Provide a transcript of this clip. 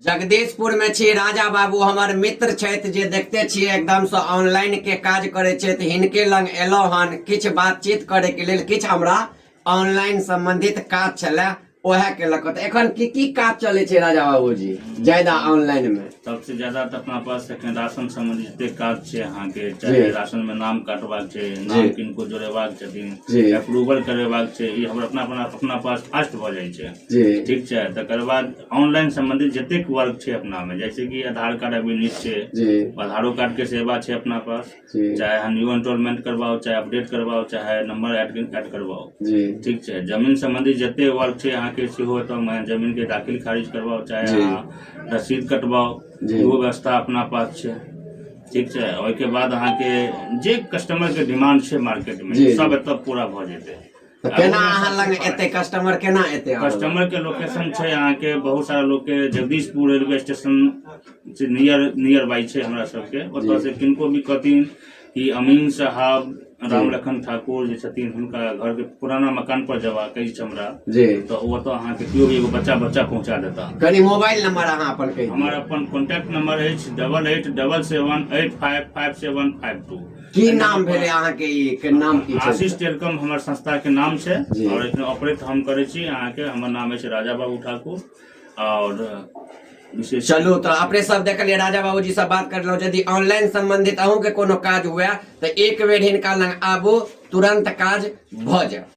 जगदीशपुर में छी राजा बाबू हमर मित्र छथि जे देखते छी एकदम से ऑनलाइन के काज करे छथि। हिनके लंग एलौ हन किछ बातचीत करे के लेल, किछ हमरा ऑनलाइन संबंधित काज छले ओहे के लक। एखन की काज चले छे राजा बाबू जी ज्यादा ऑनलाइन में? सबसे ज्यादा तो अपना पास राशन संबंधी जते काज छे अहाँ के, चाहे राशन में नाम काटबाक छे, नाम किनको जोड़ेबाक छथिन, अप्रूवल करेबाक छे, ई हमरा अपना पास फास्ट भ जाय छे। ठीक छे। तकर बाद ऑनलाइन संबंधित जते वर्क छे अपना में, जैसे कि आधार कार्ड अभी निश्चित छे, आधारो कार्ड के सेवा छे अपना पास, चाहे न्यू एनरोलमेंट करवाओ, चाहे अपडेट करवाओ, चाहे नंबर ऐड करवाओ। ठीक छे। जमीन संबंधी जते वर्क छे अहाँ के सेहो तो जमीन के दाखिल खारिज करवाओ, चाहे रसीद कटवाओ, वो व्यवस्था अपना पास छे। ठीक छे। ओय के बाद अहाँ के जे कस्टमर के डिमांड छे मार्केट में सब एत पूरा भ जेते। केना अहाँ लंग एते कस्टमर केना एते? कस्टमर के लोकेशन छे अहाँ के बहुत सारा लोग के जगदीशपुर रेलवे स्टेशन से नियर बाई छे हमरा सब के। ओत से किनको भी कहथिन कि अमीन साहब राम लखन ठाकुर जे छथिन हुनका घर के पुराना मकान पर जवा कहि हमरा तो वो तो अहाँ के कियो भी एगो बच्चा पहुंचा देता। कनी मोबाइल नंबर अहाँ अपन कहि। हमर अपन कांटेक्ट नंबर है 8877855752। की नाम भेले अहाँ के? ई के नाम की छै? आशीष टेलीकॉम हमर संस्था के नाम छे और इसमें ऑपरेट हम करे छी। अहाँ के हमर नाम है राजा बाबू ठाकुर। और चलू तो अपने सब देखलिए राजा बाबू जी से बात कर लो। यदि ऑनलाइन संबंधित अहूँ के कोनो काज हुए तो एक बेर हिनका लंग आबू, तुरंत काज भ जाए।